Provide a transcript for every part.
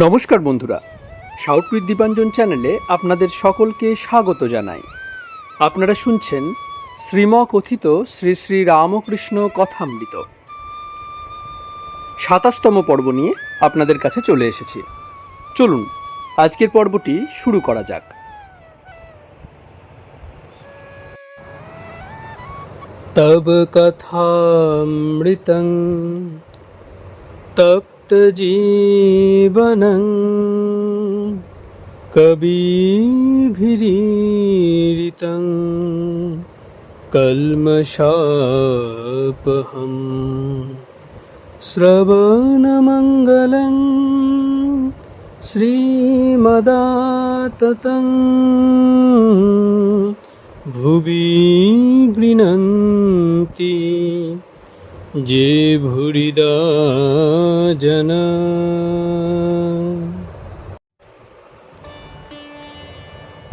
নমস্কার বন্ধুরা, সাউথ দীপাঞ্জন চ্যানেলে আপনাদের সকলকে স্বাগত জানাই। আপনারা শুনছেন শ্রীমকথিত শ্রী শ্রী রামকৃষ্ণ কথামৃত ২৭তম পর্ব নিয়ে আপনাদের কাছে চলে এসেছি। চলুন আজকের পর্বটি শুরু করা যাক। তব কথামৃতং তপ্ত জীবনং কবিভিরীরিতং কল্মষাপহম শ্রবণমঙ্গলং শ্রীমদাততং ভুবি গৃণন্তি যে ভুরিদা জনা।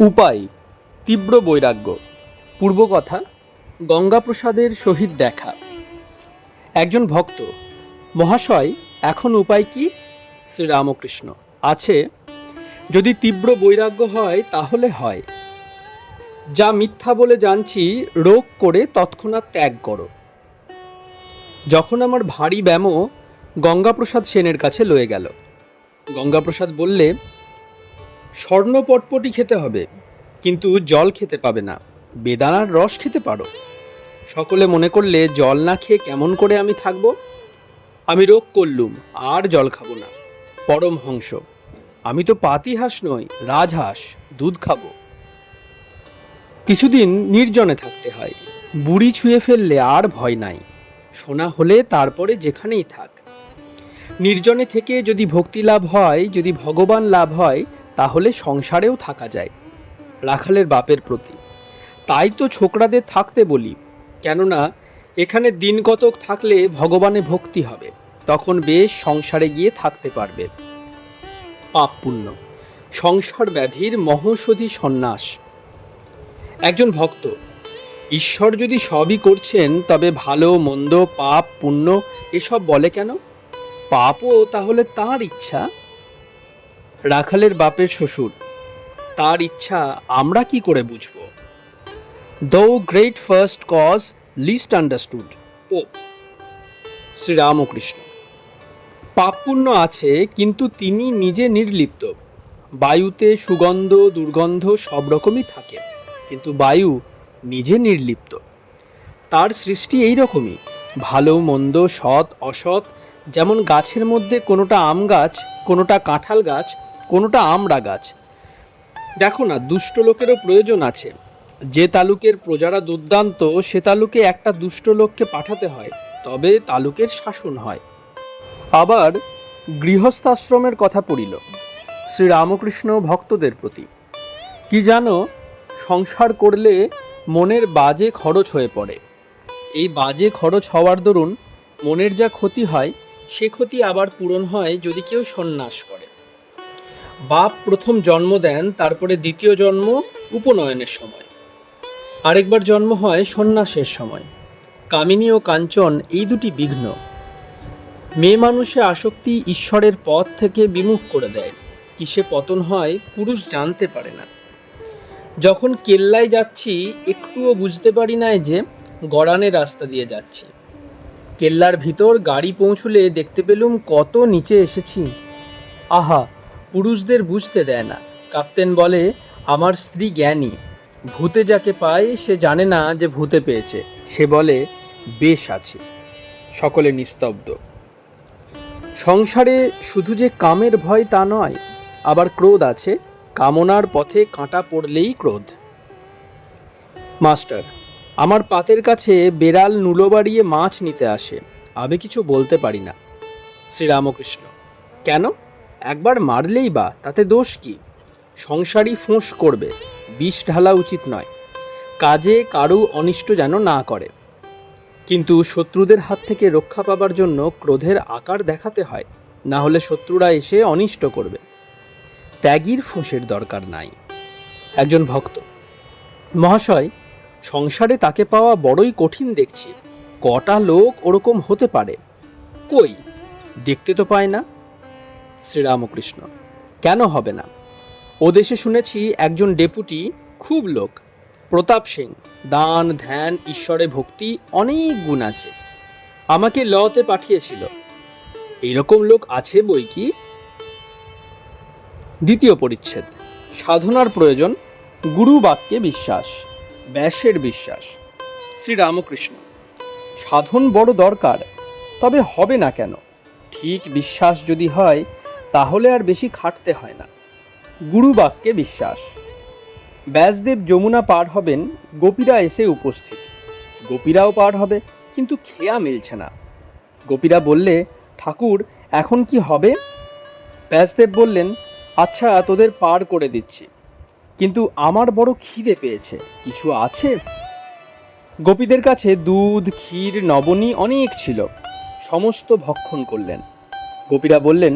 উপায় তীব্র বৈরাগ্য। পূর্বকথা গঙ্গাপ্রসাদের সহিত দেখা। একজন ভক্ত: মহাশয়, এখন উপায় কি? শ্রীরামকৃষ্ণ: আছে, যদি তীব্র বৈরাগ্য হয় তাহলে হয়। যা মিথ্যা বলে জানছি রোগ করে তৎক্ষণাৎ ত্যাগ করো। যখন আমার ভারী ব্যামো গঙ্গাপ্রসাদ সেনের কাছে লয়ে গেল। গঙ্গাপ্রসাদ বললে, স্বর্ণ পটপটি খেতে হবে, কিন্তু জল খেতে পাবে না, বেদানার রস খেতে পারো। সকলে মনে করলে জল না খেয়ে কেমন করে আমি থাকব। আমি রোগ করলুম, আর জল খাবো না। পরমহংস: আমি তো পাতিহাঁস নই, রাজহাঁস, দুধ খাবো। কিছুদিন নির্জনে থাকতে হয়। বুড়ি ছুঁয়ে ফেললে আর ভয় নাই, শোনা হলে তারপরে যেখানেই থাক। নির্জনে থেকে যদি ভক্তি লাভ হয়, যদি ভগবান লাভ হয়, তাহলে সংসারেও থাকা যায় রাখালের বাপের প্রতি। তাই তো ছোকরাদের থাকতে বলি, কেননা এখানে দিন কতক থাকলে ভগবানে ভক্তি হবে, তখন বেশ সংসারে গিয়ে থাকতে পারবে। পাপ পুণ্য, সংসার ব্যাধির মহৌষধি সন্ন্যাস। একজন ভক্ত: ঈশ্বর যদি সবই করছেন, তবে ভালো মন্দ পাপ পুণ্য এসব বলে কেন? পাপও তাহলে তাঁর ইচ্ছা। রাখালের বাপের শ্বশুর: তার ইচ্ছা আমরা কি করে বুঝব? The great first cause least understood. Pope. Sri Ramakrishna: পাপ পুণ্য আছে, কিন্তু তিনি নিজে নির্লিপ্ত। বায়ুতে সুগন্ধ দুর্গন্ধ সব রকমই থাকে, কিন্তু বায়ু নিজে নির্লিপ্ত। তার সৃষ্টি এই রকমই, ভালো মন্দ সৎ অসৎ। যেমন গাছের মধ্যে কোনোটা আম গাছ, কোনোটা কাঁঠাল গাছ, কোনোটা আমড়া গাছ। দেখো না, দুষ্ট লোকেরও প্রয়োজন আছে। যে তালুকের প্রজারা দুর্দান্ত, সে তালুকে একটা দুষ্ট লোককে পাঠাতে হয়, তবে তালুকের শাসন হয়। আবার গৃহস্থাশ্রমের কথা পড়িল শ্রীরামকৃষ্ণ ভক্তদের প্রতি। কি জানো, সংসার করলে মনের বাজে খরচ হয়ে পড়ে। এই বাজে খরচ হওয়ার দরুন মনের যা ক্ষতি হয়, সে ক্ষতি আবার পূরণ হয় যদি কেউ সন্ন্যাস করে। বাপ প্রথম জন্ম দেন, তারপরে দ্বিতীয় জন্ম উপনয়নের সময়, আরেকবার জন্ম হয় সন্ন্যাসের সময়। কামিনী ও কাঞ্চন এই দুটি বিঘ্ন। মেয়ে মানুষে আসক্তি ঈশ্বরের পথ থেকে বিমুখ করে দেয়। কিসে পতন হয় পুরুষ জানতে পারে না। যখন কেল্লায় যাচ্ছি, একটুও বুঝতে পারি না যে গড়ানে রাস্তা দিয়ে যাচ্ছি। কেল্লার ভিতর গাড়ি পৌঁছলে দেখতে পেলুম কত নিচে এসেছি। আহা, পুরুষদের বুঝতে দেয় না। কাপ্তেন বলে, আমার স্ত্রী জ্ঞানী, ভূতে যাকে পায় সে জানে না যে ভূতে পেয়েছে, সে বলে বেশ আছে। সকলে নিস্তব্ধ। সংসারে শুধু যে কামের ভয় তা নয়, আবার ক্রোধ আছে। কামনার পথে কাঁটা পড়লেই ক্রোধ। মাস্টার: আমার পাতের কাছে বেড়াল নুলো বাড়িয়ে মাছ নিতে আসে, আমি কিছু বলতে পারি না। শ্রীরামকৃষ্ণ: কেন? একবার মারলেই বা তাতে দোষ কি? সংসারী ফোঁস করবে, বিষ ঢালা উচিত নয়। কাজে কারু অনিষ্ট যেন না করে, কিন্তু শত্রুদের হাত থেকে রক্ষা পাবার জন্য ক্রোধের আকার দেখাতে হয়, না হলে শত্রুরা এসে অনিষ্ট করবে। ত্যাগীর ফোঁসের দরকার নাই। একজন ভক্ত: মহাশয়, সংসারে তাকে পাওয়া বড়ই কঠিন দেখছি। কটা লোক ওরকম হতে পারে? কই, দেখতে তো পায় না। শ্রীরামকৃষ্ণ: কেন হবে না? ও দেশে শুনেছি একজন ডেপুটি, খুব লোক, প্রতাপ সিং, দান ধ্যান ঈশ্বরে ভক্তি অনেক গুণ আছে, আমাকে লতে পাঠিয়েছিল। এইরকম লোক আছে বই কি। দ্বিতীয় পরিচ্ছেদ: সাধনার প্রয়োজন, গুরু বাক্যে বিশ্বাস, ব্যাসের বিশ্বাস। শ্রীরামকৃষ্ণ: সাধন বড় দরকার, তবে হবে না কেন? ঠিক বিশ্বাস যদি হয় তাহলে আর বেশি খাটতে হয় না। গুরু বাক্যে বিশ্বাস। ব্যাসদেব যমুনা পার হবেন, গোপীরা এসে উপস্থিত। গোপীরাও পার হবে, কিন্তু খেয়া মিলছে না। গোপীরা বললে, ঠাকুর এখন কি হবে? ব্যাসদেব বললেন, আচ্ছা তোদের পার করে দিচ্ছি, কিন্তু আমার বড় খিদে পেয়েছে, কিছু আছে? গোপীদের কাছে দুধ, ক্ষীর, নবনী অনেক ছিল, সমস্ত ভক্ষণ করলেন। গোপীরা বললেন,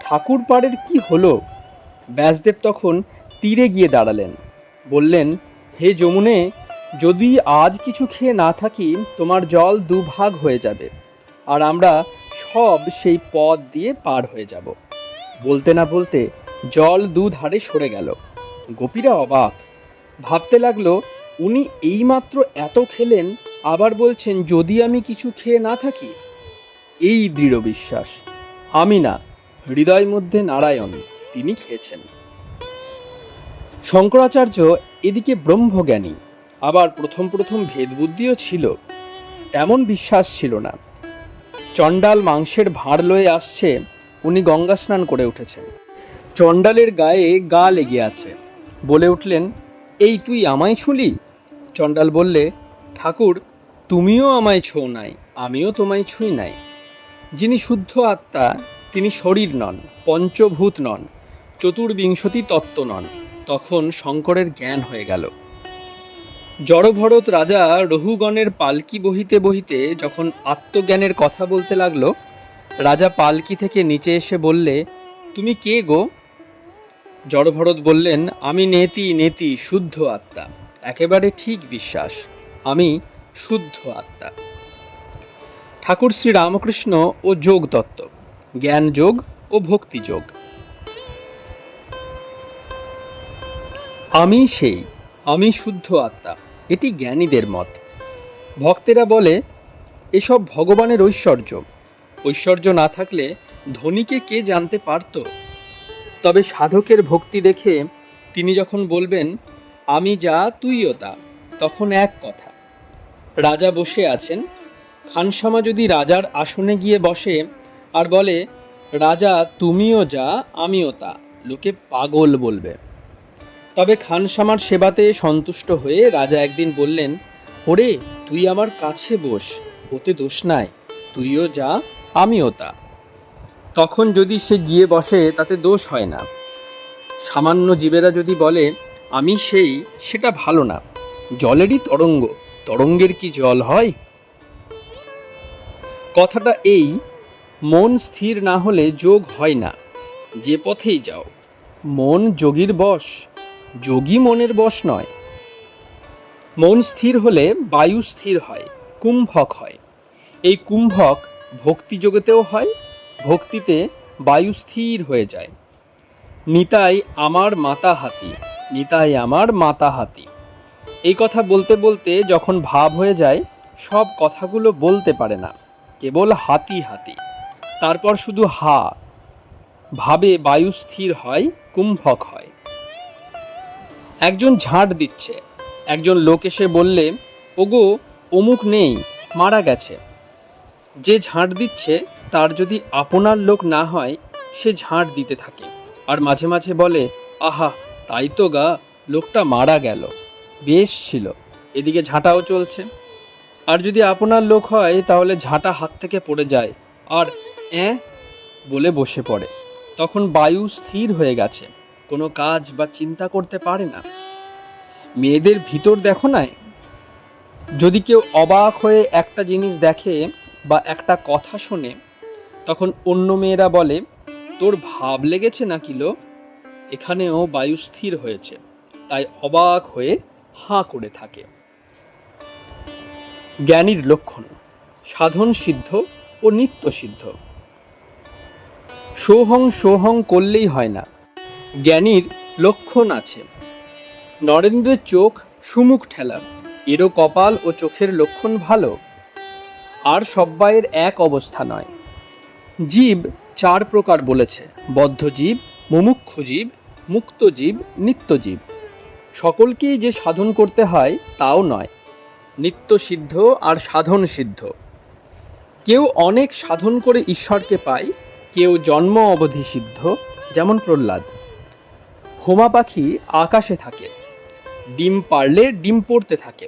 ঠাকুর পাড়ের কি হলো? ব্যাসদেব তখন তীরে গিয়ে দাঁড়ালেন, বললেন, হে যমুনে, যদি আজ কিছু খেয়ে না থাকি তোমার জল দুভাগ হয়ে যাবে, আর আমরা সব সেই পথ দিয়ে পার হয়ে যাব। বলতে না বলতে জল দুধারে সরে গেল। গোপীরা অবাক, ভাবতে লাগলো, উনি এইমাত্র এত খেলেন, আবার বলছেন যদি আমি কিছু খেয়ে না থাকি। এই দৃঢ় বিশ্বাস, আমি না, হৃদয় মধ্যে নারায়ণ, তিনি খেয়েছেন। শঙ্করাচার্য এদিকে ব্রহ্মজ্ঞানী, আবার প্রথম প্রথম ভেদবুদ্ধিও ছিল, তেমন বিশ্বাস ছিল না। চণ্ডাল মাংসের ভাঁড় লয়ে আসছে, উনি গঙ্গা স্নান করে উঠেছেন। চণ্ডালের গায়ে গা লেগে আছে, বলে উঠলেন, এই তুই আমায় ছুঁলি? চণ্ডাল বললে, ঠাকুর তুমিও আমায় ছোঁও নাই, আমিও তোমায় ছুঁই নাই। যিনি শুদ্ধ আত্মা, তিনি শরীর নন, পঞ্চভূত নন, চতুর্বিংশতি তত্ত্ব নন। তখন শঙ্করের জ্ঞান হয়ে গেল। জড়ভরত রাজা রহুগণের পালকি বহিতে বহিতে যখন আত্মজ্ঞানের কথা বলতে লাগলো, রাজা পালকি থেকে নিচে এসে বললে, তুমি কে গো? জড়ভরত বললেন, আমি নেতি নেতি শুদ্ধ আত্মা, একেবারে ঠিক বিশ্বাস, আমি শুদ্ধ আত্মা। ঠাকুর শ্রী রামকৃষ্ণ ও যোগ তত্ত্ব, জ্ঞান যোগ ও ভক্তি যোগ। আমি সেই, আমি শুদ্ধ আত্মা, এটি জ্ঞানীদের মত। ভক্তেরা বলে, এসব ভগবানের ঐশ্বর্য, ঐশ্বর্য না থাকলে ধনীকে কে জানতে পারত? তবে সাধকের ভক্তি দেখে তিনি যখন বলবেন, আমি যা তুইও তা, তখন এক কথা। রাজা বসে আছেন, খানসামা যদি রাজার আসনে গিয়ে বসে আর বলে, রাজা তুমিও যা আমিও তা, লোকে পাগল বলবে। তবে খানসামার সেবাতে সন্তুষ্ট হয়ে রাজা একদিন বললেন, ওরে তুই আমার কাছে বস, ওতে দোষ নাই, তুইও যা আমিও তা। তখন যদি সে গিয়ে বসে তাতে দোষ হয় না। সামান্য জীবেরা যদি বলে আমি সেই, সেটা ভালো না। জলেরই তরঙ্গ, তরঙ্গের কি জল হয়? কথাটা এই, মন স্থির না হলে যোগ হয় না, যে পথেই যাও। মন যোগীর বশ, যোগী মনের বশ নয়। মন স্থির হলে বায়ু স্থির হয়, কুম্ভক হয়। এই কুম্ভক ভক্তিযোগেতেও হয়, ভক্তিতে বায়ু স্থির হয়ে যায়। নিতাই আমার মাতা হাতি, নিতাই আমার মাতা হাতি। এই কথা বলতে বলতে যখন ভাব হয়ে যায়, সব কথাগুলো বলতে পারে না, কেবল হাতি হাতি, তারপর শুধু হা। ভাবে বায়ু স্থির হয়, কুম্ভক হয়। একজন ঝাঁট দিচ্ছে, একজন লোক এসে বললে, ওগো অমুক নেই, মারা গেছে। যে ঝাঁট দিচ্ছে তার যদি আপনার লোক না হয়, সে ঝাঁট দিতে থাকে, আর মাঝে মাঝে বলে, আহা তাই তো গা, লোকটা মারা গেল, বেশ ছিল, এদিকে ঝাঁটাও চলছে। আর যদি আপনার লোক হয় তাহলে ঝাঁটা হাত থেকে পড়ে যায়, আর বলে বসে পড়ে। তখন বায়ু স্থির হয়ে গেছে, কোনো কাজ বা চিন্তা করতে পারে না। মেয়েদের ভিতর দেখো না, যদি কেউ অবাক হয়ে একটা জিনিস দেখে বা একটা কথা শোনে, তখন অন্য মেয়েরা বলে, তোর ভাব লেগেছে নাকি লো? এখানেও বায়ু স্থির হয়েছে, তাই অবাক হয়ে হাঁ করে থাকে। জ্ঞানীর লক্ষণ, সাধন সিদ্ধ ও নিত্য সিদ্ধ। সোহং সোহং করলেই হয় না, জ্ঞানীর লক্ষণ আছে। নরেন্দ্রের চোখ সুমুখ ঠেলা, এরও কপাল ও চোখের লক্ষণ ভালো। আর সব্বাইয়ের এক অবস্থা নয়। জীব 4 প্রকার বলেছে, বদ্ধ জীব, মুমুক্ষু জীব, মুক্ত জীব, নিত্যজীব। সকলকেই যে সাধন করতে হয় তাও নয়, নিত্য সিদ্ধ আর সাধন সিদ্ধ। কেউ অনেক সাধন করে ঈশ্বরকে পায়, কেউ জন্ম অবধি সিদ্ধ, যেমন প্রহ্লাদ। হোমা পাখি আকাশে থাকে, ডিম পারলে ডিম পড়তে থাকে,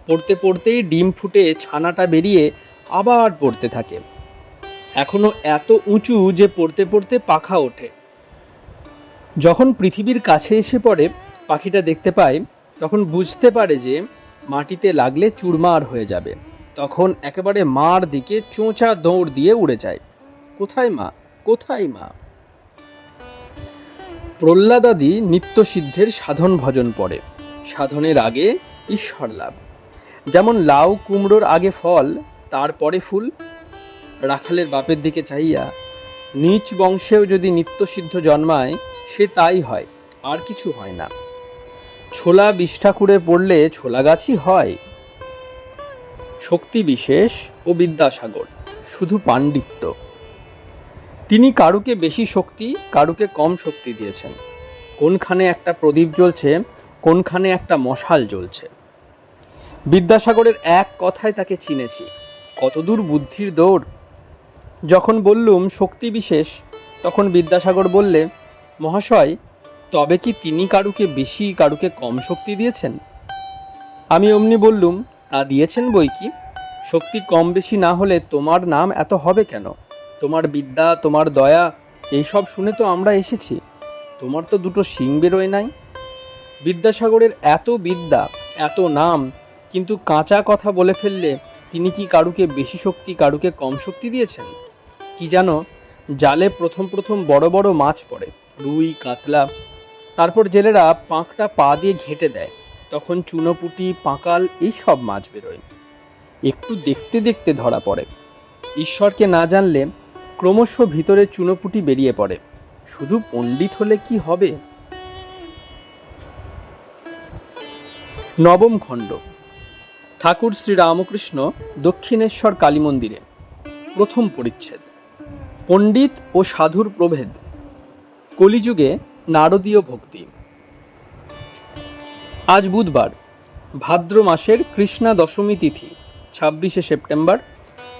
পড়তে পড়তেই ডিম ফুটে ছানাটা বেরিয়ে আবার পড়তে থাকে, এখনো এত উঁচু যে পড়তে পড়তে পাখা ওঠে। যখন পৃথিবীর কাছে এসে পড়ে, পাখিটা দেখতে পায়, তখন বুঝতে পারে যে মাটিতে লাগলে চুরমার হয়ে যাবে। তখন একেবারে মার দিকে চোঁচা দৌড় দিয়ে উড়ে যায়। কোথায় মা, কোথায় মা? প্রহ্লাদাদি নিত্যসিদ্ধের সাধন ভজন পড়ে, সাধনের আগে ঈশ্বর লাভ। যেমন লাউ কুমড়োর আগে ফল, তারপরে ফুল। রাখালের বাপের দিকে চাইয়া, নিচ বংশেও যদি নিত্যসিদ্ধ জন্মায়, সে তাই হয়, আর কিছু হয় না। ছোলা 20 ঠাকুরে পড়লে ছোলা গাছই হয়। শক্তি বিশেষ ও বিদ্যাসাগর শুধু পাণ্ডিত্য। তিনি কারুকে বেশি শক্তি, কারুকে কম শক্তি দিয়েছেন। কোনখানে একটা প্রদীপ জ্বলছে, কোনখানে একটা মশাল জ্বলছে। বিদ্যাসাগরের এক কথায় তাকে চিনেছি, কতদূর বুদ্ধির দৌড়। যখন বললুম শক্তি বিশেষ, তখন বিদ্যাসাগর বললে, মহাশয়, তবে কি তিনি কারুকে বেশি, কারুকে কম শক্তি দিয়েছেন? আমি অমনি বললুম, তা দিয়েছেন বই কি। শক্তি কম বেশি না হলে তোমার নাম এত হবে কেন? তোমার বিদ্যা, তোমার দয়া, এইসব শুনে তো আমরা এসেছি। তোমার তো 2টো শিং বেরোয় নাই। বিদ্যাসাগরের এত বিদ্যা, এত নাম, কিন্তু কাঁচা কথা বলে ফেললে তিনি কি কারুকে বেশি শক্তি, কারুকে কম শক্তি দিয়েছেন? কি জানো, জালে প্রথম প্রথম বড় বড় মাছ পড়ে, রুই, কাতলা। তারপর জেলেরা পাঁকটা পা দিয়ে ঘেঁটে দেয়, তখন চুনোপুঁটি, পাঁকাল, এই সব মাছ বেরোয়। একটু দেখতে দেখতে ধরা পড়ে। ঈশ্বরকে না জানলে ক্রমশ ভিতরে চুনোপুঁটি বেরিয়ে পড়ে। শুধু পণ্ডিত হলে কি হবে? নবম খণ্ড। ঠাকুর শ্রীরামকৃষ্ণ দক্ষিণেশ্বর কালী মন্দিরে। প্রথম পরিচ্ছেদ। পণ্ডিত ও সাধুর প্রভেদ। কলিযুগে নারদীয় ভক্তি। আজ বুধবার, ভাদ্র মাসের কৃষ্ণা দশমী তিথি, 26শে সেপ্টেম্বর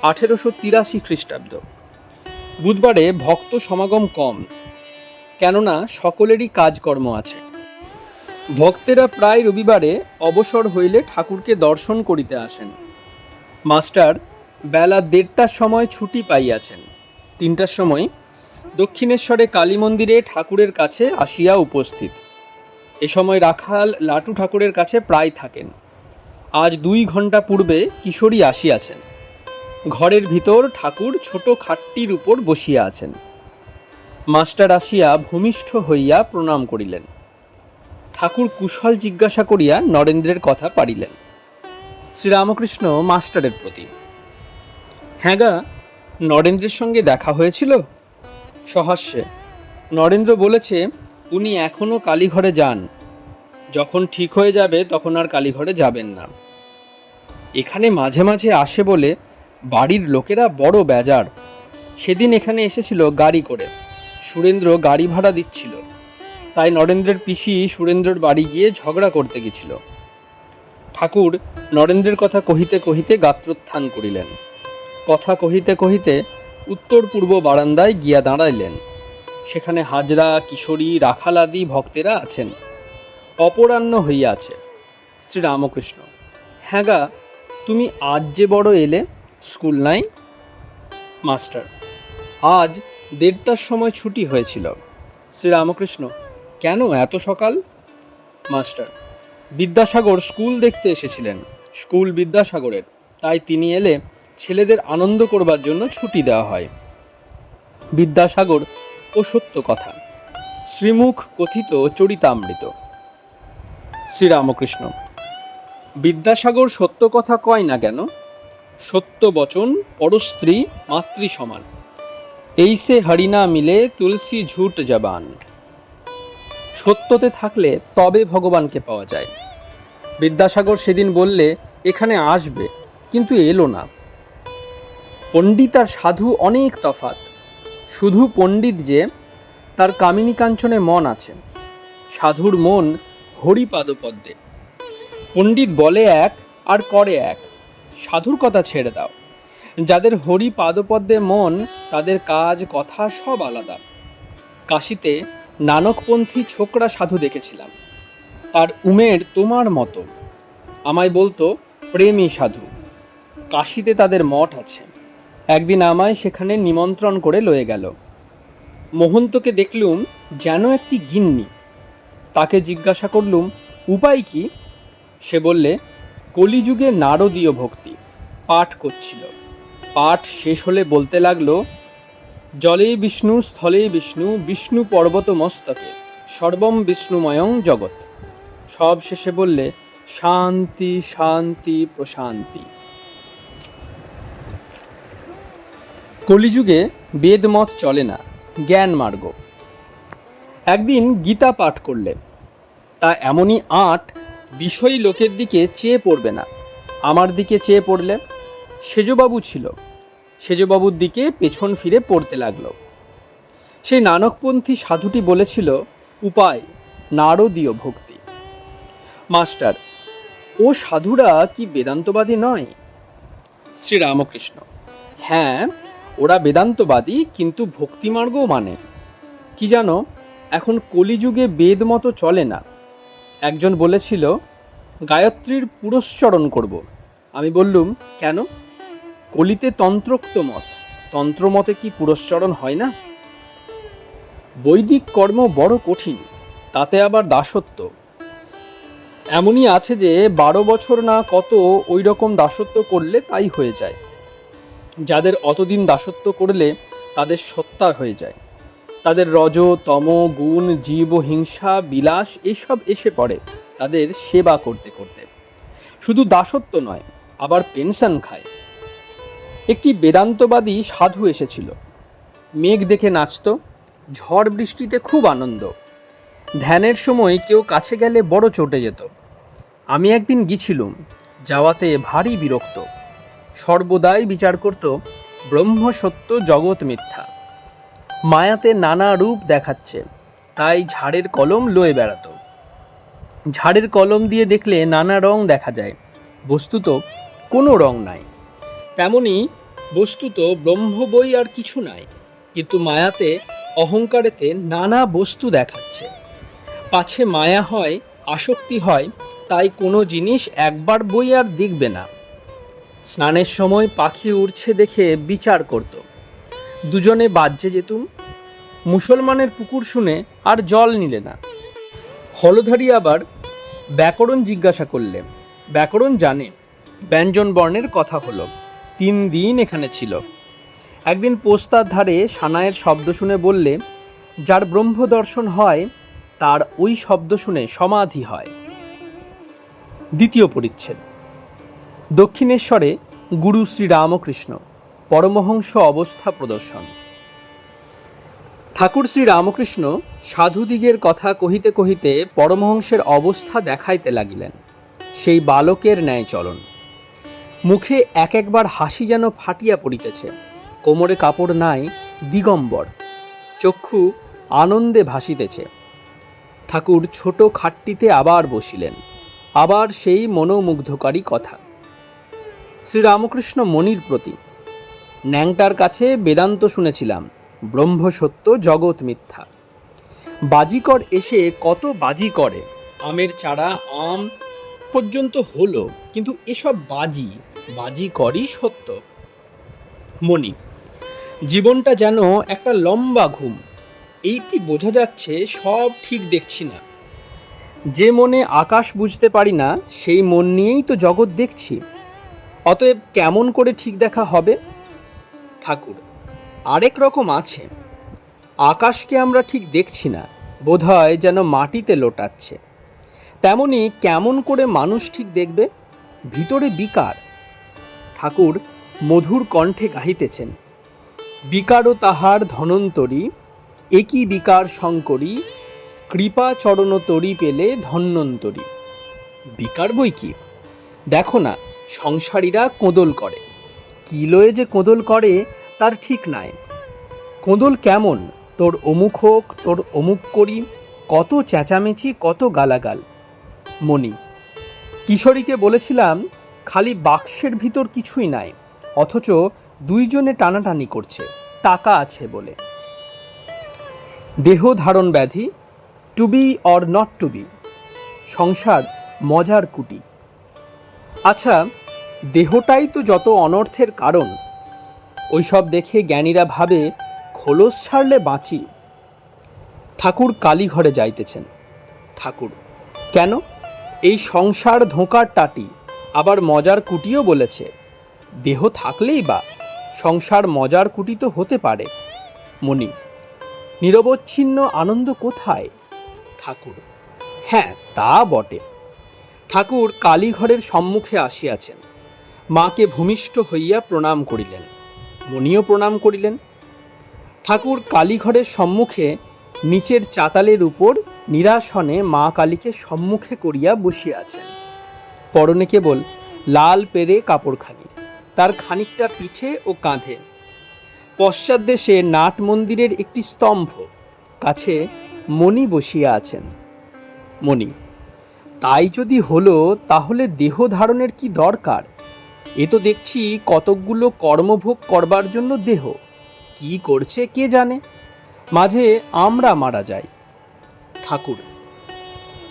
1883 খ্রিস্টাব্দ। বুধবারে ভক্ত সমাগম কম, কেননা সকলেরই কাজকর্ম আছে। ভক্তেরা প্রায় রবিবারে অবসর হইলে ঠাকুরকে দর্শন করিতে আসেন। মাস্টার বেলা 1:30টার সময় ছুটি পাইয়াছেন। 3টার সময় দক্ষিণেশ্বরে কালী মন্দিরে ঠাকুরের কাছে আসিয়া উপস্থিত। এ সময় রাখাল লাটু ঠাকুরের কাছে প্রায় থাকেন। আজ 2 ঘণ্টা পূর্বে কিশোরী আসিয়াছেন। ঘরের ভিতর ঠাকুর ছোট খাটটির উপর বসিয়া আছেন। মাস্টার আসিয়া ভূমিষ্ঠ হইয়া প্রণাম করিলেন। ঠাকুর কুশল জিজ্ঞাসা করিয়া নরেন্দ্রের কথা পাড়িলেন। শ্রীরামকৃষ্ণ মাস্টারের প্রতি, হ্যাঁ গা, নরেন্দ্রের সঙ্গে দেখা হয়েছিল? সহাস্যে, নরেন্দ্র বলেছে উনি এখনও কালীঘরে যান, যখন ঠিক হয়ে যাবে তখন আর কালীঘরে যাবেন না। এখানে মাঝে মাঝে আসে বলে বাড়ির লোকেরা বড় বেজার। সেদিন এখানে এসেছিল গাড়ি করে, সুরেন্দ্র গাড়ি ভাড়া দিচ্ছিল, তাই নরেন্দ্রের পিসি সুরেন্দ্রর বাড়ি গিয়ে ঝগড়া করতে গেছিল। ঠাকুর নরেন্দ্রের কথা কহিতে কহিতে গাত্রোত্থান করিলেন। কথা কহিতে কহিতে উত্তর পূর্ব বারান্দায় গিয়া দাঁড়াইলেন। সেখানে হাজরা, কিশোরী, রাখালাদি ভক্তেরা আছেন। অপরাহ্ন হইয়াছে। শ্রীরামকৃষ্ণ, হ্যাঁ গা, তুমি আজ যে বড় এলে, স্কুল নাই? মাস্টার, আজ 1:30টার সময় ছুটি হয়েছিল। শ্রীরামকৃষ্ণ, কেন এত সকাল? মাস্টার, বিদ্যাসাগর স্কুল দেখতে এসেছিলেন, স্কুল বিদ্যাসাগরের, তাই তিনি এলে ছেলেদের আনন্দ করবার জন্য ছুটি দেওয়া হয়। বিদ্যাসাগর ও সত্য কথা, শ্রীমুখ কথিত চরিতামৃত। শ্রীরামকৃষ্ণ, বিদ্যাসাগর সত্য কথা কয় না কেন? সত্য বচন পরস্ত্রী মাতৃ সমান। এইসে হরিনা মিলে তুলসী ঝুট জবান। সত্যতে থাকলে তবে ভগবানকে পাওয়া যায়। বিদ্যাসাগর সেদিন বললে এখানে আসবে, কিন্তু এলো না। পণ্ডিত আর সাধু অনেক তফাৎ। শুধু পণ্ডিত যে তার কামিনী কাঞ্চনে মন আছে, সাধুর মন হরিপাদপদ্মে। পণ্ডিত বলে এক আর করে এক, সাধুর কথা ছেড়ে দাও। যাদের হরি পাদপদ্মে মন, তাদের কাজ কথা সব আলাদা। কাশীতে নানকপন্থী ছোকরা সাধু দেখেছিলাম, তার উমের তোমার মতো। আমায় বলতো প্রেমী সাধু। কাশীতে তাদের মঠ আছে। একদিন আমায় সেখানে নিমন্ত্রণ করে লয়ে গেল। মহন্তকে দেখলুম যেন একটি গিন্নি। তাকে জিজ্ঞাসা করলুম উপায় কি? সে বললে কলিযুগে নারদীয় ভক্তি। পাঠ করছিল। পাঠ শেষ হলে বলতে লাগলো জলে বিষ্ণু স্থলে বিষ্ণু, বিষ্ণু পর্বত মস্তকে, সর্বম বিষ্ণুময়ং জগৎ। সব শেষে বললে শান্তি শান্তি প্রশান্তি। কলিযুগে বেদমত চলে না, জ্ঞান মার্গ। একদিন গীতা পাঠ করলে, তা এমনই আট বিষয়ী লোকের দিকে চেয়ে পড়বে না। আমার দিকে চেয়ে পড়লে। সেজবাবু ছিল, সেজবাবুর দিকে পেছন ফিরে পড়তে লাগলো। সেই নানকপন্থী সাধুটি বলেছিল উপায় নারদীয় ভক্তি। মাস্টার, ও সাধুরা কি বেদান্তবাদী নয়? শ্রীরামকৃষ্ণ: হ্যাঁ, ওরা বেদান্তবাদী, কিন্তু ভক্তিমার্গও মানে। কি জানো, এখন কলিযুগে বেদ মতো চলে না। একজন বলেছিল গায়ত্রীর পুরস্চরণ করব। আমি বললুম কেন? কলিতে তন্ত্রোক্ত মত, তন্ত্রমতে কি পুরস্চরণ হয় না? বৈদিক কর্ম বড় কঠিন, তাতে আবার দাসত্ব। এমনই আছে যে 12 বছর না কত ওই রকম দাসত্ব করলে তাই হয়ে যায়। যাদের অতদিন দাসত্ব করলে তাদের সত্তা হয়ে যায়। তাদের রজ তম গুণ জীব হিংসা বিলাস এসব এসে পড়ে তাদের সেবা করতে করতে। শুধু দাসত্ব নয়, আবার পেনশন খায়। একটি বেদান্তবাদী সাধু এসেছিল। মেঘ দেখে নাচত, ঝড় বৃষ্টিতে খুব আনন্দ। ধ্যানের সময় কেউ কাছে গেলে বড় চটে যেত। আমি একদিন গিয়েছিলুম, যাওয়াতে ভারী বিরক্ত। সর্বদাই বিচার করত ব্রহ্ম সত্য জগৎ মিথ্যা। মায়াতে নানা রূপ দেখাচ্ছে, তাই ঝাড়ের কলম লয়ে বেড়াত। ঝাড়ের কলম দিয়ে দেখলে নানা রং দেখা যায়, বস্তুত কোনো রং নাই। তেমনি বস্তুত ব্রহ্ম বই আর কিছু নাই, কিন্তু মায়াতে অহংকারেতে নানা বস্তু দেখাচ্ছে। পাছে মায়া হয়, আসক্তি হয়, তাই কোনো জিনিস একবার বই আর দেখবে না। স্নানের সময় পাখি উড়ছে দেখে বিচার করত। দুজনে বাজ্যে যেতুম। মুসলমানের পুকুর শুনে আর জল নিলে না। হলধারী আবার ব্যাকরণ জিজ্ঞাসা করলে, ব্যাকরণ জানে। ব্যঞ্জন বর্ণের কথা হলো। 3 দিন এখানে ছিল। একদিন পোস্তার ধারে সানাইয়ের শব্দ শুনে বললে যার ব্রহ্ম দর্শন হয় তার ওই শব্দ শুনে সমাধি হয়। দ্বিতীয় পরিচ্ছেদ। দক্ষিণেশ্বরে গুরু শ্রীরামকৃষ্ণ পরমহংস অবস্থা প্রদর্শন। ঠাকুর শ্রীরামকৃষ্ণ সাধুদিগের কথা কহিতে কহিতে পরমহংসের অবস্থা দেখাইতে লাগিলেন। সেই বালকের ন্যায় চলন, মুখে এক একবার হাসি যেন ফাটিয়া পড়িতেছে। কোমরে কাপড় নাই, দিগম্বর, চক্ষু আনন্দে ভাসিতেছে। ঠাকুর ছোট খাটটিতে আবার বসিলেন। আবার সেই মনোমুগ্ধকারী কথা। শ্রীরামকৃষ্ণ মনির প্রতি: ন্যাংটার কাছে বেদান্ত শুনেছিলাম, ব্রহ্ম সত্য জগৎ মিথ্যা। বাজিকর এসে কত বাজি করে, আমের চারা আম পর্যন্ত হলো, কিন্তু এসব বাজি করই সত্য। মনি: জীবনটা যেন একটা লম্বা ঘুম, এইটি বোঝা যাচ্ছে সব ঠিক দেখছি না। যে মনে আকাশ বুঝতে পারি না, সেই মন নিয়েই তো জগৎ দেখছি। অতএব কেমন করে ঠিক দেখা হবে? ঠাকুর: আরেক রকম আছে। আকাশকে আমরা ঠিক দেখছি না, বোধহয় যেন মাটিতে লোটাচ্ছে। তেমনি কেমন করে মানুষ ঠিক দেখবে? ভিতরে বিকার। ঠাকুর মধুর কণ্ঠে গাহিতেছেন: বিকারও তাহার ধনন্তরী, একই বিকার শঙ্করী, কৃপা চরণ তরি পেলে ধন্বন্তরী। বিকার বই কি? দেখো না, সংসারীরা কোঁদল করে, কি লয়ে যে কোঁদল করে তার ঠিক নাই। কোঁদল কেমন, তোর অমুক হোক, তোর অমুক করি, কত চেঁচামেচি, কত গালাগাল। মণি, কিশোরীকে বলেছিলাম খালি বাক্সের ভিতর কিছুই নাই, অথচ দুইজনে টানাটানি করছে, টাকা আছে বলে। দেহ ধারণ ব্যাধি, to be or not to be. সংসার মজার কুটি। আচ্ছা, দেহটাই তো যত অনর্থের কারণ। ওইসব দেখে জ্ঞানীরা ভাবে খোলস ছাড়লে বাঁচি। ঠাকুর কালীঘরে যাইতেছেন। ঠাকুর, কেন? এই সংসার ধোঁকার টাটি, আবার মজার কুটিও বলেছে। দেহ থাকলেই বা সংসার মজার কুটি তো হতে পারে। মণি, নিরবচ্ছিন্ন আনন্দ কোথায়? ঠাকুর, হ্যাঁ তা বটে। ঠাকুর কালীঘরের সম্মুখে আসিয়াছেন, মাকে ভূমিষ্ঠ হইয়া প্রণাম করিলেন। মণিও প্রণাম করিলেন। ঠাকুর কালীঘরের সম্মুখে নিচের চাতালের উপর নিরাসনে মা কালীকে সম্মুখে করিয়া বসিয়াছেন। পরনে কেবল লাল পেরে কাপড়খানি, তার খানিকটা পিঠে ও কাঁধে। পশ্চাৎ দেশে নাট মন্দিরের একটি স্তম্ভ, কাছে মণি বসিয়া আছেন। মণি, তাই যদি হলো তাহলে দেহ ধারণের কি দরকার? এ তো দেখছি কতকগুলো কর্মভোগ করবার জন্য দেহ, কি করছে কে জানে, মাঝে আমরা মারা যাই। ঠাকুর,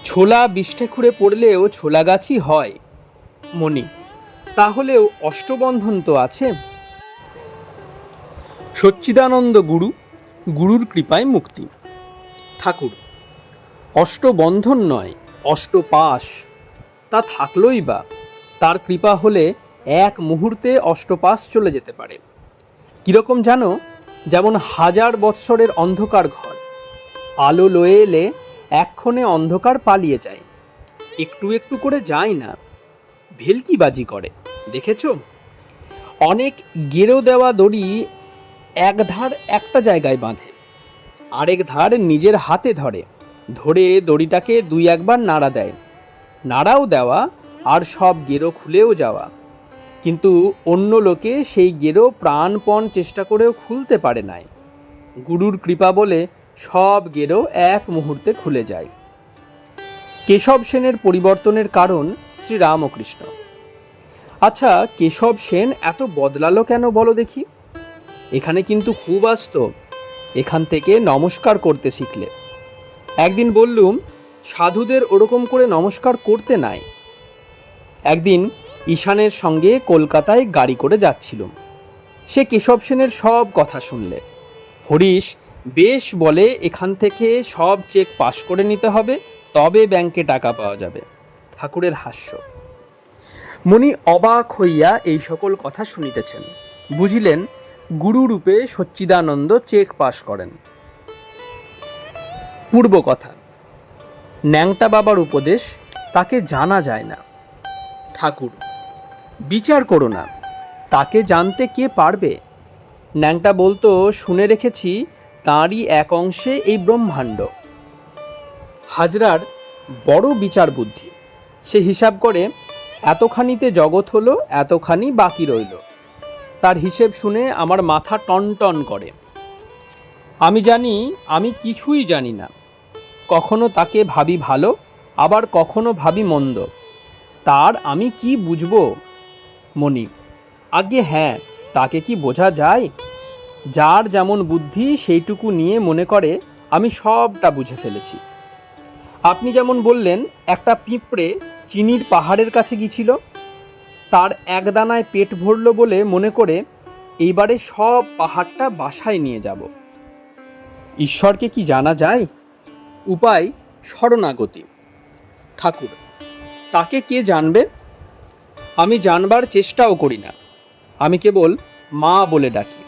ছোলা বিষ্ঠে খুঁড়ে পড়লেও ছোলা গাছই হয়। মণি, তাহলেও অষ্টবন্ধন তো আছে। সচ্চিদানন্দ গুরু, গুরুর কৃপায় মুক্তি। ঠাকুর, অষ্টবন্ধন নয়, অষ্টপাশ। তা থাকলোই বা, তার কৃপা হলে এক মুহূর্তে অষ্টপাশ চলে যেতে পারে। কীরকম জানো? যেমন 1000 বৎসরের অন্ধকার ঘর, আলো লয়ে এলে এক্ষণে অন্ধকার পালিয়ে যায়, একটু একটু করে যায় না, ভেলকিবাজি করে, দেখেছ? অনেক গেরো দেওয়া দড়ি এক ধার একটা জায়গায় বাঁধে, আরেক ধার নিজের হাতে ধরে, ধরে দড়িটাকে 2-1 বার নাড়া দেয়, নাড়াও দেওয়া আর সব গেরো খুলেও যাওয়া। কিন্তু অন্য লোকে সেই গেরো প্রাণপণ চেষ্টা করেও খুলতে পারে নাই। গুরুর কৃপা বলে সব গেরো এক মুহূর্তে খুলে যায়। কেশব সেনের পরিবর্তনের কারণ শ্রীরামকৃষ্ণ। আচ্ছা, কেশব সেন এত বদলালো কেন বলো দেখি? এখানে কিন্তু খুব আসতো, এখান থেকে নমস্কার করতে শিখলে। একদিন বললুম, সাধুদের ওরকম করে নমস্কার করতে নাই। একদিন ঈশানের সঙ্গে কলকাতায় গাড়ি করে যাচ্ছিলুম। সে কেশব সেনের সব কথা শুনলে। হরিশ বেশ বলে, এখান থেকে সব চেক পাশ করে নিতে হবে, তবে ব্যাংকে টাকা পাওয়া যাবে। ঠাকুরের হাস্য। মণি অবাক হইয়া এই সকল কথা শুনিতেছেন। বুঝিলেন গুরুরূপে সচ্চিদানন্দ চেক পাশ করেন। পূর্ব কথা, ন্যাংটা বাবার উপদেশ তাকে জানা যায় না। ঠাকুর, বিচার করো না, তাকে জানতে কে পারবে? ন্যাংটা বলতো, শুনে রেখেছি তাঁরই এক অংশে এই ব্রহ্মাণ্ড। হাজরার বড় বিচার বুদ্ধি, সে হিসাব করে এতখানিতে জগৎ হলো, এতখানি বাকি রইল। তার হিসেব শুনে আমার মাথা টনটন করে। আমি জানি আমি কিছুই জানি না, কখনো তাকে ভাবি ভালো, আবার কখনো ভাবি মন্দ, তার আমি কি বুঝবো? মণি, আগে হ্যাঁ, তাকে কি বোঝা যায়? যার যেমন বুদ্ধি সেইটুকু নিয়ে মনে করে আমি সবটা বুঝে ফেলেছি। আপনি যেমন বললেন, একটা পিঁপড়ে চিনির পাহাড়ের কাছে গিয়েছিল, তার এক দানায় পেট ভরল বলে মনে করে এইবারে সব পাহাড়টা বাসায় নিয়ে যাব। ঈশ্বরকে কি জানা যায়? উপায় শরণাগতি। ঠাকুর, তাকে কে জানবে? আমি জানবার চেষ্টাও করি না, আমি কেবল মা বলে ডাকি।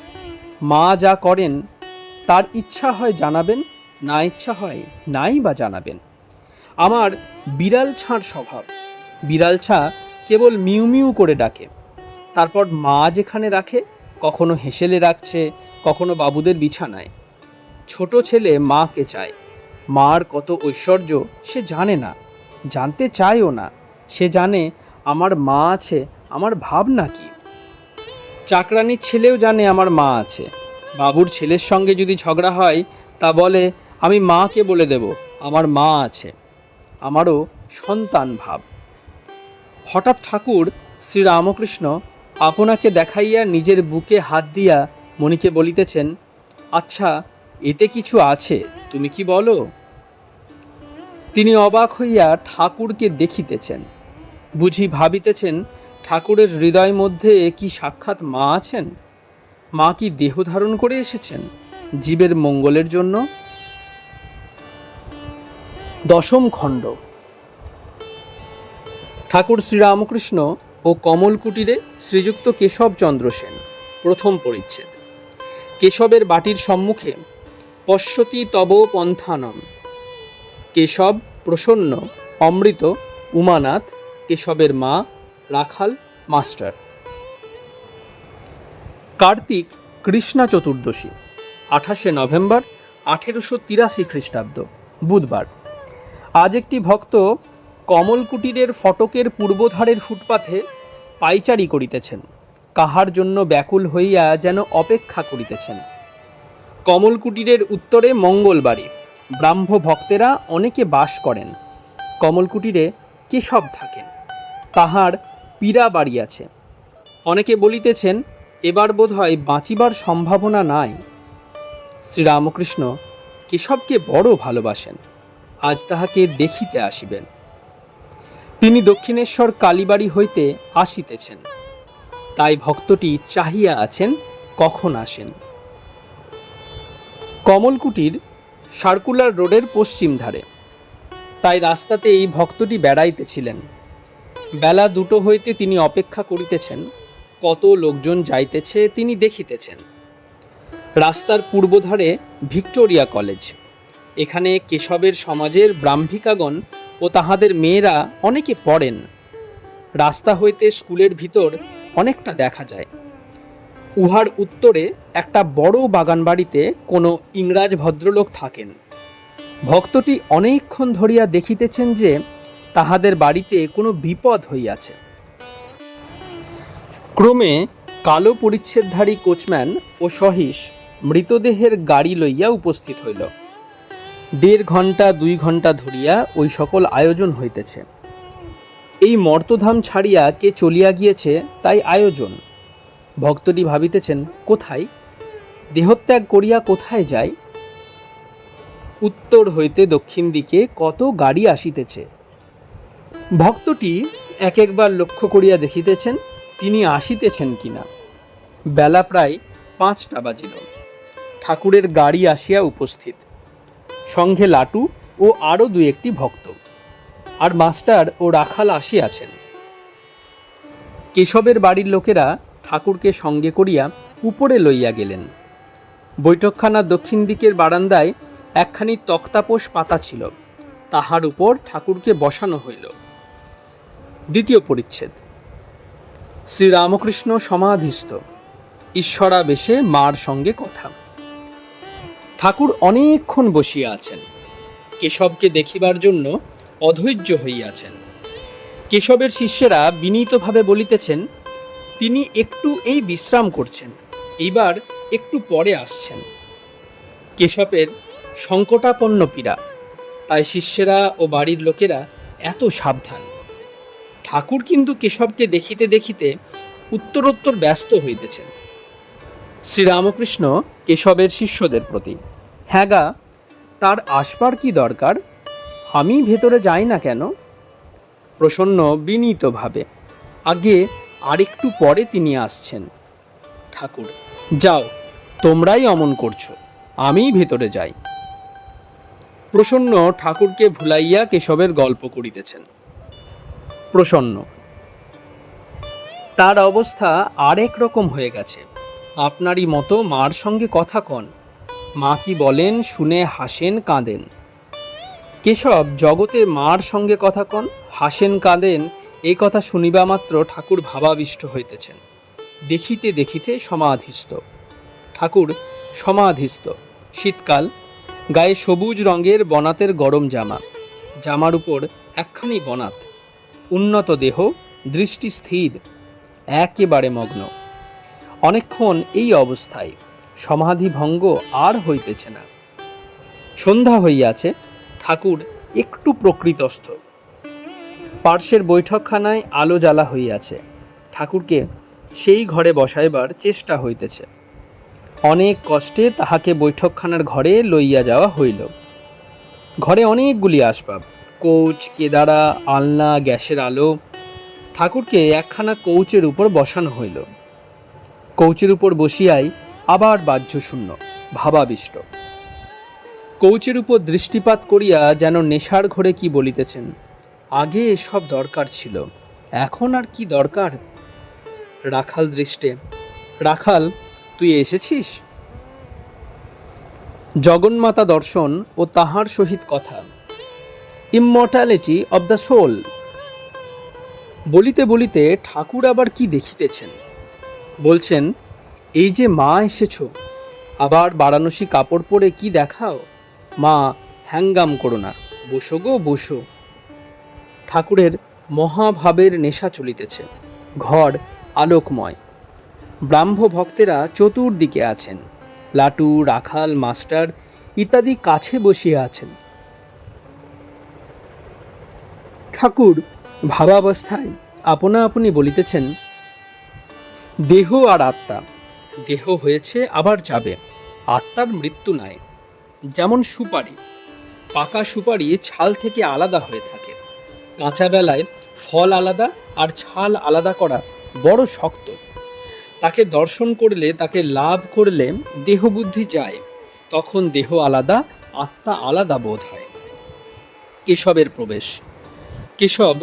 মা যা করেন, তার ইচ্ছা হয় জানাবেন, না ইচ্ছা হয় নাই বা জানাবেন। আমার বিড়াল ছাঁড় স্বভাব, বিড়াল ছা কেবল মিউ মিউ করে ডাকে, তারপর মা যেখানে রাখে কখনো হেসেলে রাখছে, কখনো বাবুদের বিছানায়। ছোট ছেলে মাকে চায়, মার কত ঐশ্বর্য সে জানে না, জানতে চায়ও না। সে জানে আমার মা আছে, আমার ভাবনা কি। চাকরানির ছেলেও জানে আমার মা আছে। বাবুর ছেলের সঙ্গে যদি ঝগড়া হয়, তা বলে আমি মাকে বলে দেব আমার মা আছে। আমারও সন্তান ভাব। হঠাৎ ঠাকুর শ্রীরামকৃষ্ণ আপনাকে দেখাইয়া নিজের বুকে হাত দিয়া মণিকে বলিতেছেন, আচ্ছা, এতে কিছু আছে, তুমি কি বলো? তিনি অবাক হইয়া ঠাকুরকে দেখিতেছেন। বুঝি ভাবিতেছেন, ঠাকুরের হৃদয় মধ্যে কি সাক্ষাৎ মা আছেন? মা কি দেহ ধারণ করে এসেছেন জীবের মঙ্গলের জন্য? দশম খণ্ড। ঠাকুর শ্রীরামকৃষ্ণ ও কমল কুটিরে শ্রীযুক্ত কেশবচন্দ্র সেন। প্রথম পরিচ্ছেদ। কেশবের বাটির সম্মুখে পশ্যতি তব পন্থানম। কেশব, প্রসন্ন, অমৃত, উমানাথ, কেশবের মা, রাখাল, মাস্টার। কার্তিক কৃষ্ণা চতুর্দশী, 28শে নভেম্বর 1883 খ্রিস্টাব্দ, বুধবার। আজ একটি ভক্ত কমল কুটিরের ফটকের পূর্বধারের ফুটপাথে পাইচারি করিতেছেন। কাহার জন্য ব্যাকুল হইয়া যেন অপেক্ষা করিতেছেন। কমল কুটিরের উত্তরে মঙ্গলবাড়ি। ব্রাহ্ম ভক্তেরা অনেকে বাস করেন। কমল কুটিরে কেশব থাকেন, তাহার পীড়া বাড়ি আছে। অনেকে বলিতেছেন, এবার বোধ হয় বাঁচিবার সম্ভাবনা নাই। শ্রীরামকৃষ্ণ কেশবকে বড় ভালোবাসেন, আজ তাহাকে দেখিতে আসিবেন। তিনি দক্ষিণেশ্বর কালীবাড়ি হইতে আসিতেছেন, তাই ভক্তটি চাহিয়া আছেন কখন আসেন। কমলকুটির সার্কুলার রোডের পশ্চিম ধারে, তাই রাস্তাতে এই ভক্তটি বেড়াইতেছিলেন। বেলা 2টো হইতে তিনি অপেক্ষা করিতেছেন, কত লোকজন যাইতেছে তিনি দেখিতেছেন। রাস্তার পূর্বধারে ভিক্টোরিয়া কলেজ। এখানে কেশবের সমাজের ব্রাহ্মিকাগণ ও তাহাদের মেয়েরা অনেকে পড়েন। রাস্তা হইতে স্কুলের ভিতর অনেকটা দেখা যায়। উহার উত্তরে একটা বড় বাগান বাড়িতে কোনো ইংরাজ ভদ্রলোক থাকেন। ভক্তটি অনেকক্ষণ ধরিয়া দেখিতেছেন যে তাহাদের বাড়িতে কোনো বিপদ হইয়াছে। ক্রমে কালো পরিচ্ছেদধারী কোচম্যান ও সহিস মৃতদেহের গাড়ি লইয়া উপস্থিত হইল। 1.5 ঘণ্টা 2 ঘণ্টা ধরিয়া ওই সকল আয়োজন হইতেছে। এই মর্তধাম ছাড়িয়া কে চলিয়া গিয়েছে তাই আয়োজন। ভক্তটি ভাবিতেছেন, কোথায় দেহত্যাগ করিয়া কোথায় যায়? উত্তর হইতে দক্ষিণ দিকে কত গাড়ি আসিতেছে। ভক্তটি এক একবার লক্ষ্য করিয়া দেখিতেছেন তিনি আসিতেছেন কিনা। বেলা প্রায় 5টা বাজিল। ঠাকুরের গাড়ি আসিয়া উপস্থিত, সঙ্গে লাটু ও আরও 2-1টি ভক্ত, আর মাস্টার ও রাখাল আসিয়াছেন। কেশবের বাড়ির লোকেরা ঠাকুরকে সঙ্গে করিয়া উপরে লইয়া গেলেন। বৈঠকখানার দক্ষিণ দিকের বারান্দায় একখানি তক্তাপোষ পাতা ছিল, তাহার উপর ঠাকুরকে বসানো হইল। দ্বিতীয় পরিচ্ছেদ। শ্রীরামকৃষ্ণ সমাধিস্থ, ঈশ্বরাবেশে মার সঙ্গে কথা। ঠাকুর অনেকক্ষণ বসিয়া আছেন, কেশবকে দেখিবার জন্য অধৈর্য হইয়াছেন। কেশবের শিষ্যেরা বিনীতভাবে বলিতেছেন, তিনি একটু এই বিশ্রাম করছেন, এইবার একটু পরে আসছেন। কেশবের সংকটাপন্ন পীড়া, তাই শিষ্যেরা ও বাড়ির লোকেরা এত সাবধান। ঠাকুর কিন্তু কেশবকে দেখিতে দেখিতে উত্তরোত্তর ব্যস্ত হইতেছেন। শ্রীরামকৃষ্ণ কেশবের শিষ্যদের প্রতি, হ্যাঁ গা, তার আসবার কি দরকার, আমি ভেতরে যাই না কেন? প্রসন্ন বিনীতভাবে, আগে আরেকটু পরে তিনি আসছেন। ঠাকুর, যাও, তোমরাই অমন করছো, আমিই ভেতরে যাই। প্রসন্ন ঠাকুরকে ভুলাইয়া কেশবের গল্প করিতেছেন। প্রসন্ন, তার অবস্থা আরেক রকম হয়ে গেছে। আপনারই মতো মার সঙ্গে কথা কন, মা কি বলেন শুনে হাসেন কাঁদেন। কেশব জগতে মার সঙ্গে কথা কন, হাসেন কাঁদেন, এই কথা শুনিবা মাত্র ঠাকুর ভাবাবিষ্ট হইতেছেন। দেখিতে দেখিতে সমাধিস্থ। ঠাকুর সমাধিস্থ। শীতকাল, গায়ে সবুজ রঙের বনাতের গরম জামা, জামার উপর একখানি বনাত, উন্নত দেহ, দৃষ্টি স্থির, একেবারে মগ্ন। অনেকক্ষণ এই অবস্থায় সমাধি ভঙ্গ আর হইতেছে না। সন্ধ্যা হইয়াছে, ঠাকুর একটু প্রকৃতস্থ। পার্শ্বের বৈঠকখানায় আলো জ্বালা হইয়াছে। ঠাকুরকে সেই ঘরে বসাইবার চেষ্টা হইতেছে। অনেক কষ্টে তাহাকে বৈঠকখানার ঘরে লইয়া যাওয়া হইল। ঘরে অনেকগুলি আসবাব, কৌচ, কেদারা, আলনা, গ্যাসের আলো। ঠাকুরকে একখানা কৌচের উপর বসানো হইল। কৌচের উপর বসিয়াই আবার বাহ্যশূন্য, ভাবাবিষ্ট। কৌচের উপর দৃষ্টিপাত করিয়া যেন নেশার ঘরে কি বলিতেছেন, আগে এসব দরকার ছিল, এখন আর কি দরকার। রাখাল দৃষ্টে, রাখাল তুই এসেছিস? জগন্মাতা দর্শন ও তাহার সহিত কথা, ইমমর্টালিটি অব দ্য সোল। বলিতে বলিতে ঠাকুর আবার কি দেখিতেছেন। বলছেন, এই যে মা এসেছ, আবার বারাণসী কাপড় পরে কি দেখাও। মা, হ্যাঙ্গাম করো না, বসো গো বসো। ঠাকুরের মহাভাবের নেশা চলিতেছে। ঘর আলোকময়। ব্রাহ্ম ভক্তেরা চতুর্দিকে আছেন। লাটু, রাখাল, মাস্টার ইত্যাদি কাছে বসিয়া আছেন। ঠাকুর ভাবাবস্থায় আপনা আপনি বলিতেছেন, দেহ আর আত্মা, দেহ হয়েছে আবার যাবে, আত্মার মৃত্যু নাই। যেমন সুপারি, পাকা সুপারি ছাল থেকে আলাদা হয়ে থাকে। কাঁচা বেলায় ফল আলাদা আর ছাল আলাদা করা বড় শক্ত। তাকে দর্শন করলে, তাকে লাভ করলে দেহবুদ্ধি যায়, তখন দেহ আলাদা, আত্মা আলাদা বোধ হয়। কেশবের প্রবেশ। কেশব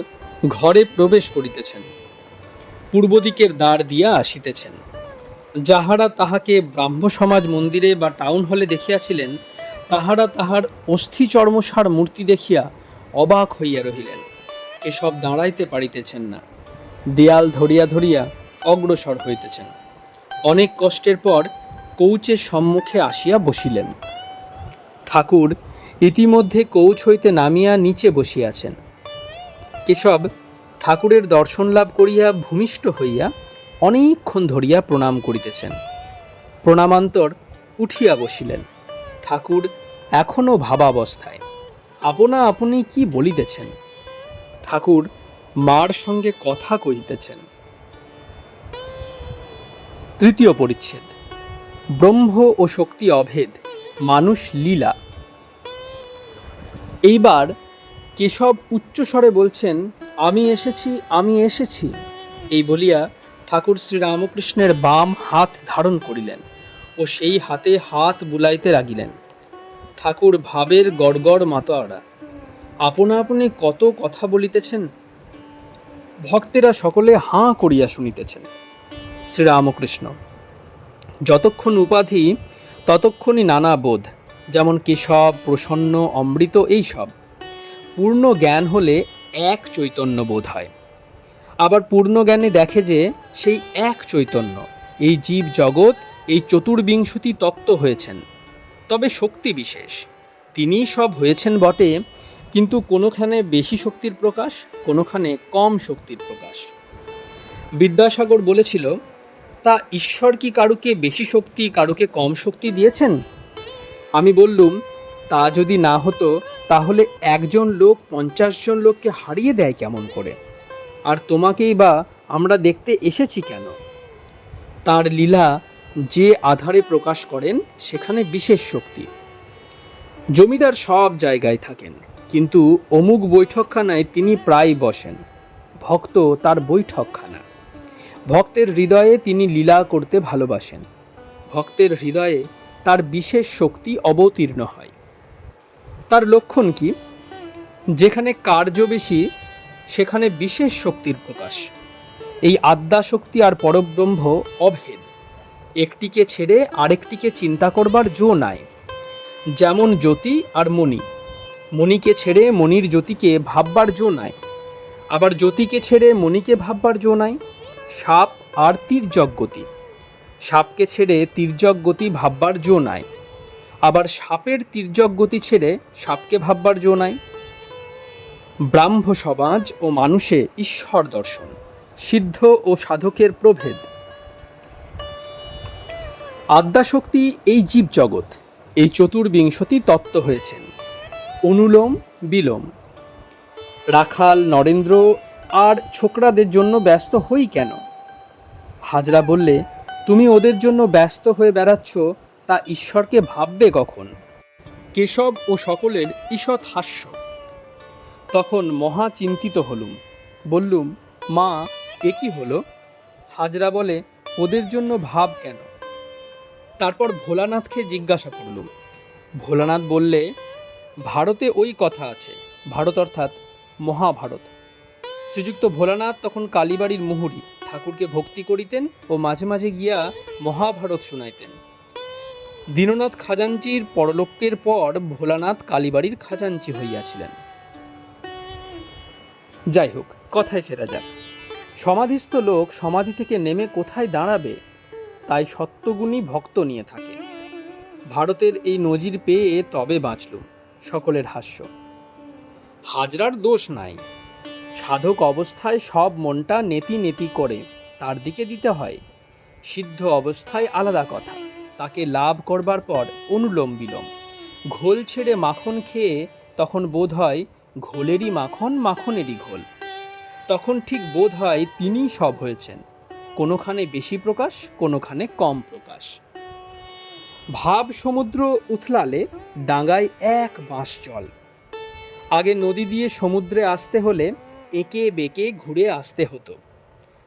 ঘরে প্রবেশ করিতেছেন, পূর্ব দিকের দ্বার দিয়া আসিতেছেন। যাহারা তাহাকে ব্রাহ্ম সমাজ মন্দিরে বা টাউন হলে দেখিয়াছিলেন, তাহারা তাহার অস্থিচর্মসার মূর্তি দেখিয়া অবাক হইয়া রহিলেন। কেশব দাঁড়াইতে পারিতেছেন না, দেয়াল ধরিয়া ধরিয়া অগ্রসর হইতেছেন। অনেক কষ্টের পর কৌচের সম্মুখে আসিয়া বসিলেন। ঠাকুর ইতিমধ্যে কৌচ হইতে নামিয়া নিচে বসিয়াছেন। কেশব ঠাকুরের দর্শন লাভ করিয়া ভূমিষ্ঠ হইয়া অনেকক্ষণ ধরিয়া প্রণাম করিতেছেন। প্রণামান্তর উঠিয়া বসিলেন। ঠাকুর এখনও ভাবাবস্থায়, আপনা আপনি কি বলিতেছেন। ঠাকুর মার সঙ্গে কথা কহিতেছেন। তৃতীয় পরিচ্ছেদ, ব্রহ্ম ও শক্তি অভেদ, মানুষ লীলা। এইবার কেশব উচ্চস্বরে বলছেন, আমি এসেছি, আমি এসেছি। এই বলিয়া ঠাকুর শ্রীরামকৃষ্ণের বাম হাত ধারণ করিলেন ও সেই হাতে হাত বুলাইতে লাগিলেন। ঠাকুর ভাবের গড়গড় মাতোয়ারা, আপনা আপনি কত কথা বলিতেছেন। ভক্তেরা সকলে হাঁ করিয়া শুনিতেছেন। শ্রীরামকৃষ্ণ, যতক্ষণ উপাধি ততক্ষণই নানা বোধ, যেমন কেশব, প্রসন্ন, অমৃত, এইসব। পূর্ণ জ্ঞান হলে এক চৈতন্য বোধ হয়। আবার পূর্ণ জ্ঞানে দেখে যে সেই এক চৈতন্য এই জীব জগৎ, এই চতুর্বিংশতি তত্ত্ব হয়েছেন। তবে শক্তি বিশেষ, তিনি সব হয়েছেন বটে, কিন্তু কোনোখানে বেশি শক্তির প্রকাশ, কোনোখানে কম শক্তির প্রকাশ। বিদ্যাসাগর বলেছিল, তা ঈশ্বর কি কারুকে বেশি শক্তি, কারুকে কম শক্তি দিয়েছেন? আমি বললুম, তা যদি না হতো তাহলে একজন লোক 50 জন লোককে হারিয়ে দেয় কেমন করে? আর তোমাকেই বা আমরা দেখতে এসেছি কেন? তার লীলা যে আধারে প্রকাশ করেন সেখানে বিশেষ শক্তি। জমিদার সব জায়গায় থাকেন, কিন্তু অমুক বৈঠকখানায় তিনি প্রায় বসেন। ভক্ত তার বৈঠকখানা। ভক্তের হৃদয়ে তিনি লীলা করতে ভালোবাসেন। ভক্তের হৃদয়ে তার বিশেষ শক্তি অবতীর্ণ হয়। তার লক্ষণ কি? যেখানে কার্য বেশি সেখানে বিশেষ শক্তির প্রকাশ। এই আদ্যাশক্তি আর পরব্রহ্ম অভেদ, একটিকে ছেড়ে আরেকটিকে চিন্তা করবার জো নাই। যেমন জ্যোতি আর মণি, মণিকে ছেড়ে মণির জ্যোতিকে ভাববার জো নাই, আবার জ্যোতিকে ছেড়ে মণিকে ভাববার জো নাই। সাপ আর তির্যক গতি। সাপকে ছেড়ে তির্যক গতি ভাববার জো নাই, আবার সাপের তির্যক গতি ছেড়ে সাপকে ভাববার জো নাই। ব্রাহ্ম সমাজ ও মানুষে ঈশ্বর দর্শন, সিদ্ধ ও সাধকের প্রভেদ। আদ্যাশক্তি এই জীব জগৎ, এই চতুর্বিংশতি তত্ত্ব হয়েছেন। অনুলোম বিলোম। রাখাল নরেন্দ্র আর ছোকরাদের জন্য ব্যস্ত হই কেন? হাজরা বললে, তুমি ওদের জন্য ব্যস্ত হয়ে বেড়াচ্ছ, তা ঈশ্বরকে ভাববে কখন? কেশব ও সকলের ঈষৎ হাস্য। তখন মহা চিন্তিত হলুম। বললুম, মা, এ কি হলো? হাজরা বলে, ওদের জন্য ভাব কেন? তারপর ভোলানাথকে জিজ্ঞাসা করলুম। ভোলানাথ বললে, ভারতে ওই কথা আছে, ভারত অর্থাৎ মহাভারত। শ্রীযুক্ত ভোলানাথ তখন কালীবাড়ির মুহুরী, ঠাকুরকে ভক্তি করিতেন ও মাঝে মাঝে গিয়া মহাভারত শুনাইতেন। দীননাথ খাজাঞ্চির পরলোকের পর ভোলানাথ কালীবাড়ির খাজাঞ্চি হইয়াছিলেন। যাই হোক, কথায় ফেরা যাক। সমাধিস্থ লোক সমাধি থেকে নেমে কোথায় দাঁড়াবে, তাই সত্যগুণী ভক্ত নিয়ে থাকে। ভারতের এই নজির পেয়ে তবে বাঁচল। সকলের হাস্য। হাজরার দোষ নাই। সাধক অবস্থায় সব মনটা নেতি নেতি করে তার দিকে দিতে হয়। সিদ্ধ অবস্থায় আলাদা কথা, তাকে লাভ করবার পর অনুলোম বিলোম। ঘোল ছেড়ে মাখন খেয়ে তখন বোধ হয় ঘোলেরই মাখন, মাখনেরই ঘোল। তখন ঠিক বোধ হয় তিনিই সব হয়েছেন, কোনোখানে বেশি প্রকাশ, কোনোখানে কম প্রকাশ। ভাব সমুদ্র উথলালে ডাঙায় এক বাঁশ জল। আগে নদী দিয়ে সমুদ্রে আসতে হলে একে বেঁকে ঘুরে আসতে হতো।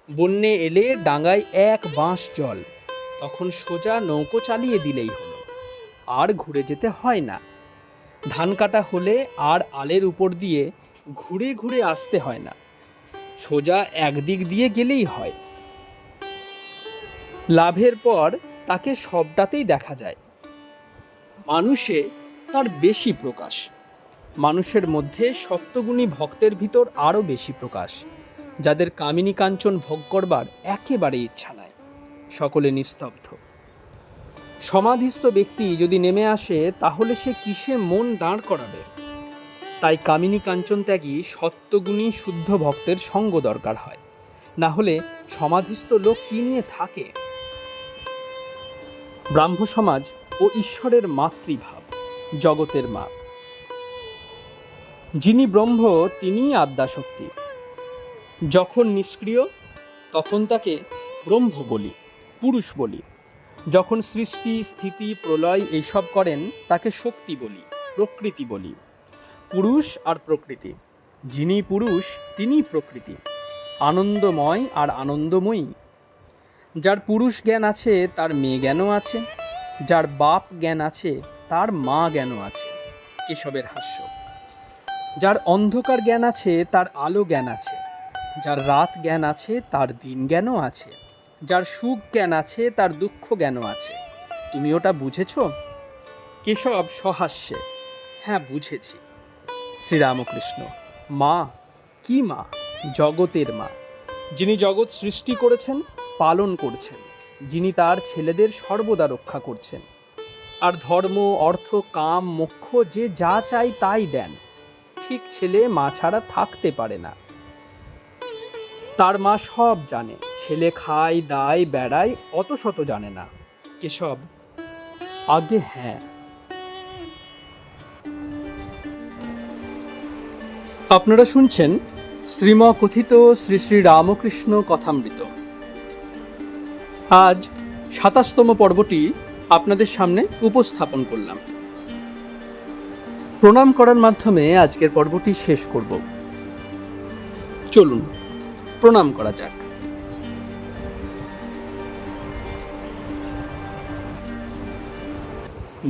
বন্যে এলে ডাঙায় এক বাঁশ জল, তখন সোজা নৌকো চালিয়ে দিলেই হলো, আর ঘুরে যেতে হয় না। ধান কাটা হলে আর আলের উপর দিয়ে ঘুরে ঘুরে আসতে হয় না, সোজা একদিক দিয়ে গেলেই হয়। লাভের পর তাকে সবটাতেই দেখা যায়। মানুষে তার বেশি প্রকাশ। মানুষের মধ্যে সত্যগুণী ভক্তের ভিতর আরও বেশি প্রকাশ, যাদের কামিনী কাঞ্চন ভোগ করবার একেবারে ইচ্ছা নাই। সকলে নিস্তব্ধ। সমাধিস্থ ব্যক্তি যদি নেমে আসে, তাহলে সে কিসে মন দাঁড় করাবে? তাই কামিনী কাঞ্চন ত্যাগী সত্যগুণী শুদ্ধ ভক্তের সঙ্গ দরকার হয়, না হলে সমাধিস্থ লোক কি নিয়ে থাকে? ব্রাহ্ম সমাজ ও ঈশ্বরের মাতৃভাব, জগতের মা। যিনি ব্রহ্ম তিনিই আদ্যাশক্তি। যখন নিষ্ক্রিয় তখন তাকে ব্রহ্ম বলি, পুরুষ বলি। যখন সৃষ্টি স্থিতি প্রলয় এইসব করেন তাকে শক্তি বলি, প্রকৃতি বলি। পুরুষ আর প্রকৃতি, যিনি পুরুষ তিনিই প্রকৃতি, আনন্দময় আর আনন্দময়ী। যার পুরুষ জ্ঞান আছে তার মেয়ে জ্ঞানও আছে, যার বাপ জ্ঞান আছে তার মা জ্ঞানও আছে। কেশবের হাস্য। যার অন্ধকার জ্ঞান আছে তার আলো জ্ঞান আছে, যার রাত জ্ঞান আছে তার দিন জ্ঞানও আছে, যার সুখ জ্ঞান আছে তার দুঃখ জ্ঞানও আছে। তুমি ওটা বুঝেছ? কেশব সহাস্যে, হ্যাঁ বুঝেছি। শ্রীরামকৃষ্ণ, মা? কি মা? জগতের মা, যিনি জগৎ সৃষ্টি করেছেন, পালন করছেন, যিনি তার ছেলেদের সর্বদা রক্ষা করছেন। আর ধর্ম, অর্থ, কাম, মোক্ষ যে যা চাই তাই দেন। ঠিক ছেলে মা ছাড়া থাকতে পারে না। তার মা সব জানে, ছেলে খায় দায় বেড়ায় অত শত জানে না। কেশব, আগে হ্যাঁ। আপনারা শুনছেন শ্রীমকথিত শ্রী শ্রী রামকৃষ্ণ কথামৃত। আজ ২৭তম পর্বটি আপনাদের সামনে উপস্থাপন করলাম। প্রণাম করার মাধ্যমে আজকের পর্বটি শেষ করব। চলুন প্রণাম করা যাক।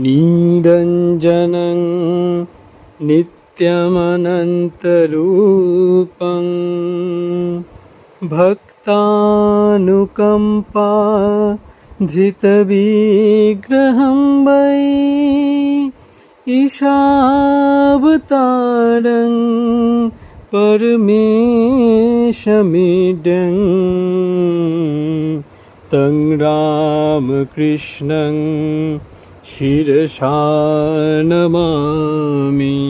নিরঞ্জনং নিত্যমনন্তরূপং ভক্তানুকম্পা ধৃতবিগ্রহং বৈ ঈশাবতারং परमेशमिडं तं रामकृष्णं शिरसा नमामि।